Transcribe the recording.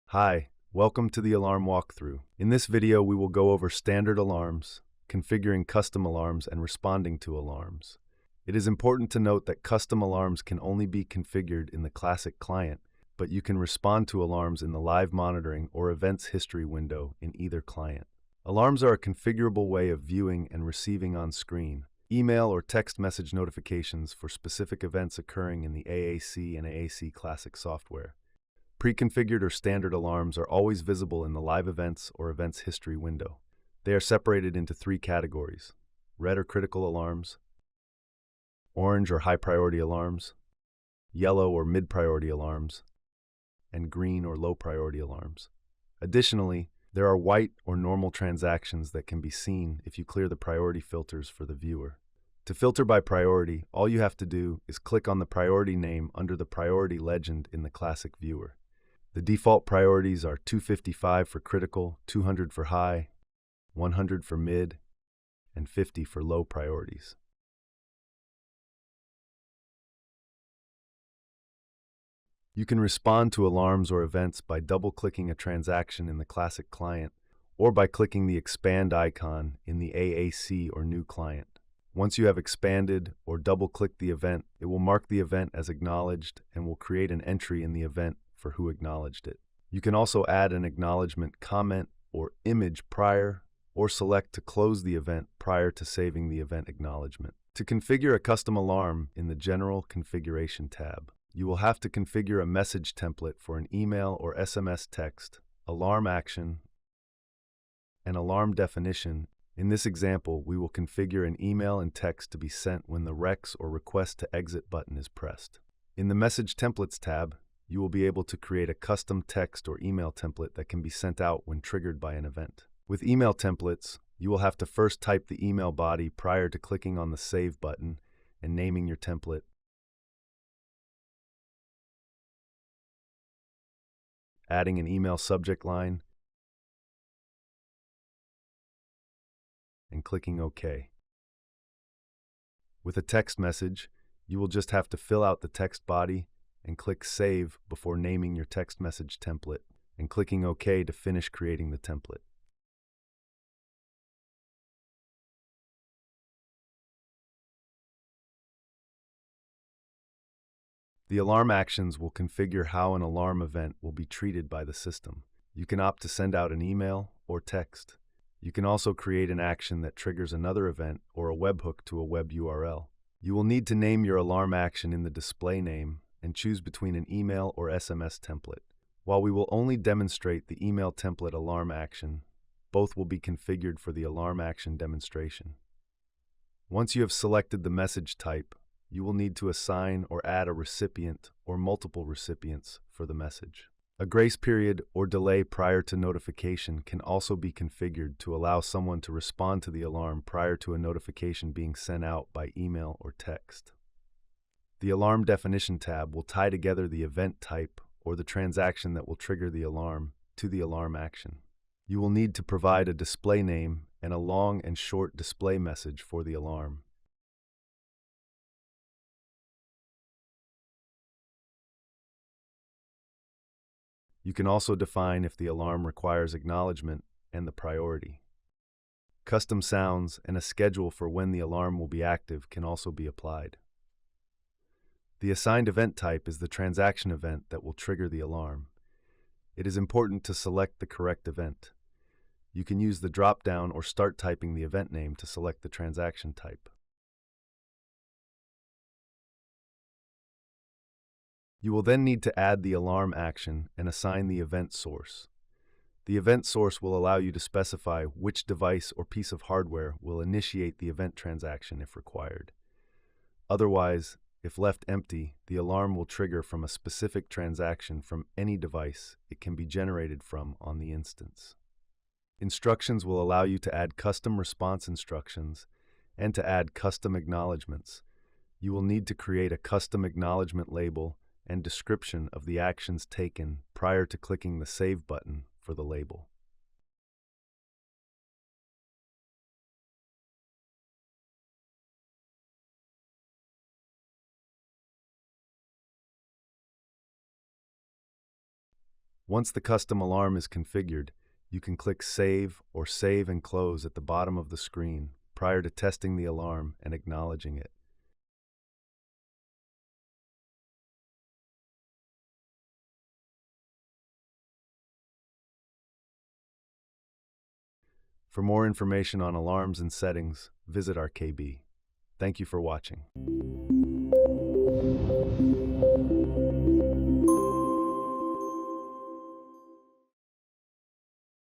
Hi, welcome to the alarm walkthrough. In this video, we will go over standard alarms, configuring custom alarms, and responding to alarms. It is important to note that custom alarms can only be configured in the classic client, but you can respond to alarms in the live monitoring or events history window in either client. Alarms are a configurable way of viewing and receiving on screen email or text message notifications for specific events occurring in the aAC and aAC classic software. Pre-configured or standard alarms are always visible in the live events or events history window. They are separated into three categories: red or critical alarms, orange or high priority alarms, yellow or mid priority alarms, and green or low priority alarms. Additionally, there are white or normal transactions that can be seen if you clear the priority filters for the viewer. To filter by priority, all you have to do is click on the priority name under the priority legend in the classic viewer. The default priorities are 255 for critical, 200 for high, 100 for mid, and 50 for low priorities. You can respond to alarms or events by double-clicking a transaction in the classic client or by clicking the expand icon in the aAC or new client. Once you have expanded or double-clicked the event, it will mark the event as acknowledged and will create an entry in the event for who acknowledged it. You can also add an acknowledgement comment or image prior, or select to close the event prior to saving the event acknowledgement. To configure a custom alarm in the General Configuration tab, you will have to configure a message template for an email or SMS text, alarm action, and alarm definition. In this example, we will configure an email and text to be sent when the REX or Request to Exit button is pressed. In the Message Templates tab, you will be able to create a custom text or email template that can be sent out when triggered by an event. With email templates, you will have to first type the email body prior to clicking on the Save button and naming your template. Adding an email subject line, and clicking OK. With a text message, you will just have to fill out the text body and click Save before naming your text message template and clicking OK to finish creating the template. The alarm actions will configure how an alarm event will be treated by the system. You can opt to send out an email or text. You can also create an action that triggers another event or a webhook to a web URL. You will need to name your alarm action in the display name and choose between an email or SMS template. While we will only demonstrate the email template alarm action, both will be configured for the alarm action demonstration. Once you have selected the message type, you will need to assign or add a recipient or multiple recipients for the message. A grace period or delay prior to notification can also be configured to allow someone to respond to the alarm prior to a notification being sent out by email or text. The Alarm Definition tab will tie together the event type or the transaction that will trigger the alarm to the alarm action. You will need to provide a display name and a long and short display message for the alarm. You can also define if the alarm requires acknowledgement and the priority. Custom sounds and a schedule for when the alarm will be active can also be applied. The assigned event type is the transaction event that will trigger the alarm. It is important to select the correct event. You can use the drop-down or start typing the event name to select the transaction type. You will then need to add the alarm action and assign the event source. The event source will allow you to specify which device or piece of hardware will initiate the event transaction if required. Otherwise, if left empty, the alarm will trigger from a specific transaction from any device it can be generated from on the instance. Instructions will allow you to add custom response instructions and to add custom acknowledgements. You will need to create a custom acknowledgement label and description of the actions taken prior to clicking the Save button for the label. Once the custom alarm is configured, you can click Save or Save and Close at the bottom of the screen prior to testing the alarm and acknowledging it. For more information on alarms and settings, visit our KB. Thank you for watching.